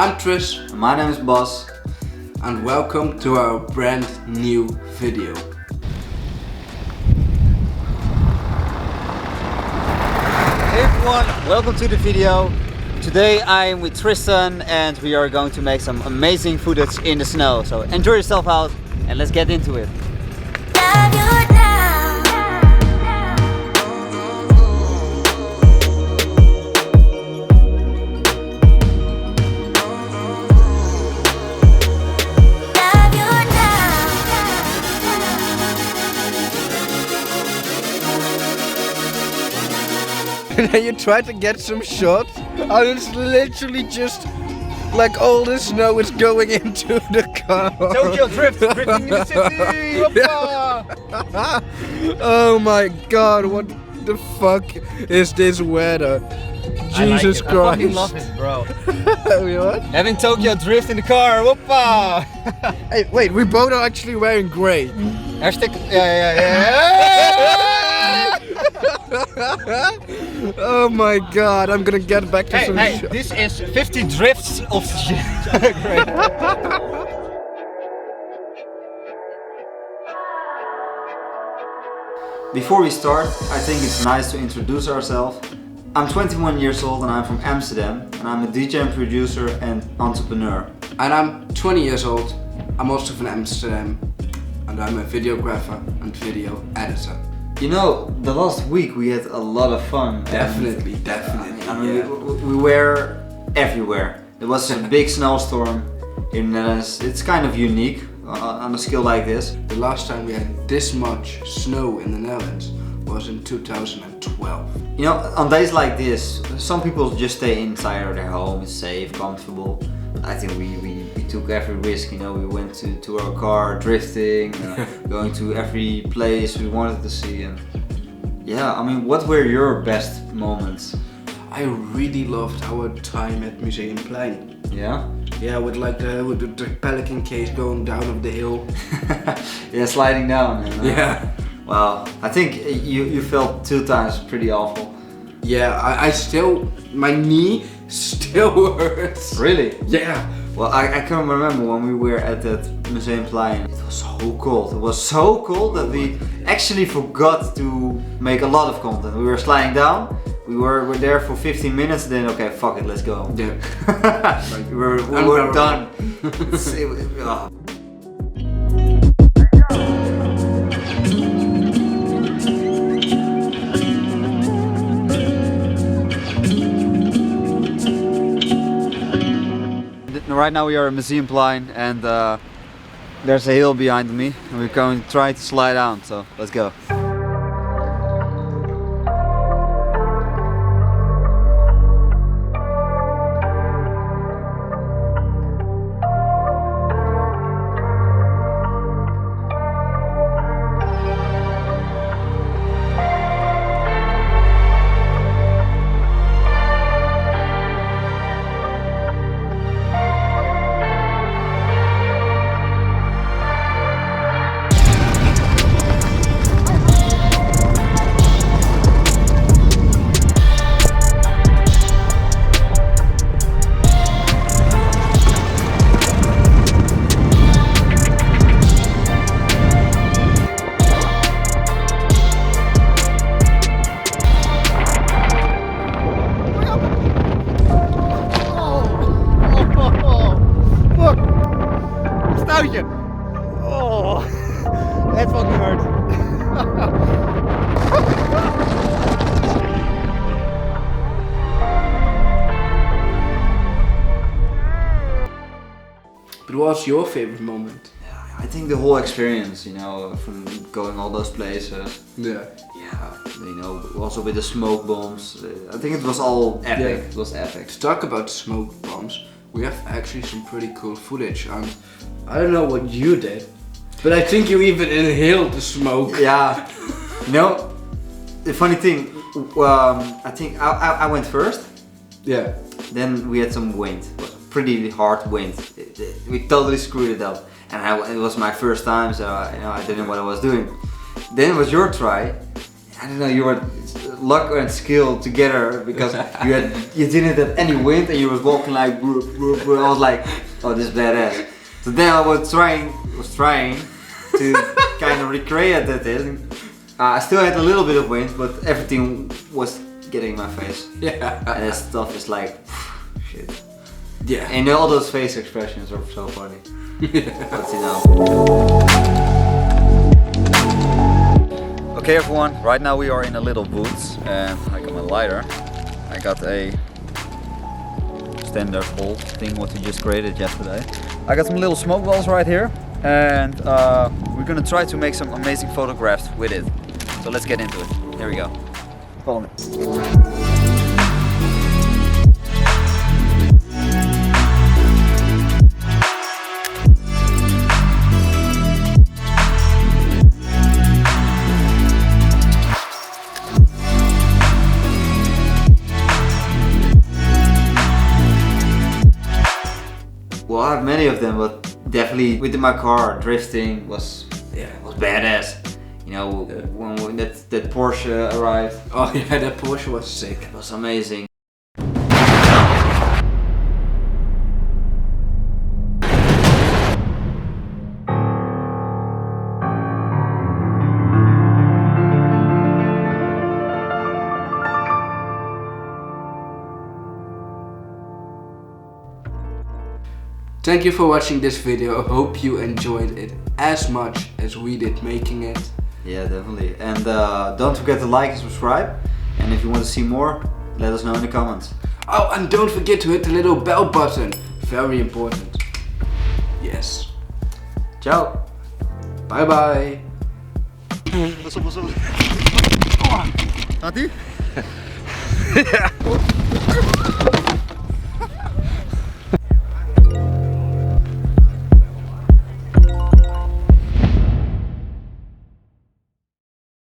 I'm Tris. My name is Bas. And welcome to our brand new video. Hey everyone, welcome to the video. Today I am with Tristan and we are going to make some amazing footage in the snow. So enjoy yourself out and let's get into it. And then you try to get some shots, and it's literally just like all the snow is going into the car. Tokyo Drift, drifting in the city! Oh my god, what the fuck is this weather? Jesus Christ. I fucking love it, bro. What? Having Tokyo Drift in the car, whoopa! Hey, wait, we both are actually wearing grey. Hashtag, yeah. Oh my god, I'm gonna get back to some shit. This is 50 drifts of shit. Great. Before we start, I think it's nice to introduce ourselves. I'm 21 years old and I'm from Amsterdam, and I'm a DJ and producer and entrepreneur. And I'm 20 years old. I'm also from Amsterdam, and I'm a videographer and video editor. You know, the last week we had a lot of fun. Definitely. I mean, we were everywhere. There was a big snowstorm in the Netherlands. It's kind of unique on a scale like this. The last time we had this much snow in the Netherlands was in 2012. You know, on days like this, some people just stay inside of their home, it's safe, comfortable. I think we took every risk, you know, we went to our car, drifting, going to every place we wanted to see. And yeah, I mean, what were your best moments? I really loved our time at Museumplein. Yeah? Yeah, with the pelican case going down up the hill. Yeah, sliding down. Yeah. Wow, I think you felt 2 times pretty awful. Yeah, I still, my knee still hurts. Really? Yeah. Well, I can remember when we were at that Museumplein. It was so cold. It was so cold that we actually forgot to make a lot of content. We were sliding down. We were there for 15 minutes. Then okay, fuck it, let's go. Yeah. we were done. Right now we are at Museumplein and there's a hill behind me and we're going to try to slide down, so let's go. Oh, that fucking hurt. But what's your favorite moment? I think the whole experience, you know, from going all those places. Yeah. Yeah, you know, also with the smoke bombs. I think it was all epic. Yeah. It was epic. To talk about smoke bombs, we have actually some pretty cool footage. I don't know what you did, but I think you even inhaled the smoke. Yeah. You know, the funny thing, I think I went first. Yeah. Then we had some wind, pretty hard wind. We totally screwed it up, and it was my first time, so I didn't know what I was doing. Then it was your try. I don't know, you were luck and skill together because you didn't have any wind and you was walking like I was like, oh, this is badass. So then I was trying to kind of recreate that. I still had a little bit of wind, but everything was getting in my face. Yeah. And that stuff is like, shit. Yeah. And all those face expressions are so funny. But you know. Okay everyone, right now we are in a little woods and I got my lighter. I got a standard bowl thing what we just created yesterday. I got some little smoke balls right here and we're gonna try to make some amazing photographs with it. So let's get into it. Here we go. Follow me. Well, I have many of them, but definitely within my car, drifting was badass. You know, when that Porsche arrived. Oh yeah, that Porsche was sick. It was amazing. Thank you for watching this video. I hope you enjoyed it as much as we did making it. Yeah, definitely. And don't forget to like and subscribe. And if you want to see more, let us know in the comments. Oh, and don't forget to hit the little bell button. Very important. Yes. Ciao. Bye bye. Pas op. Gaat ie?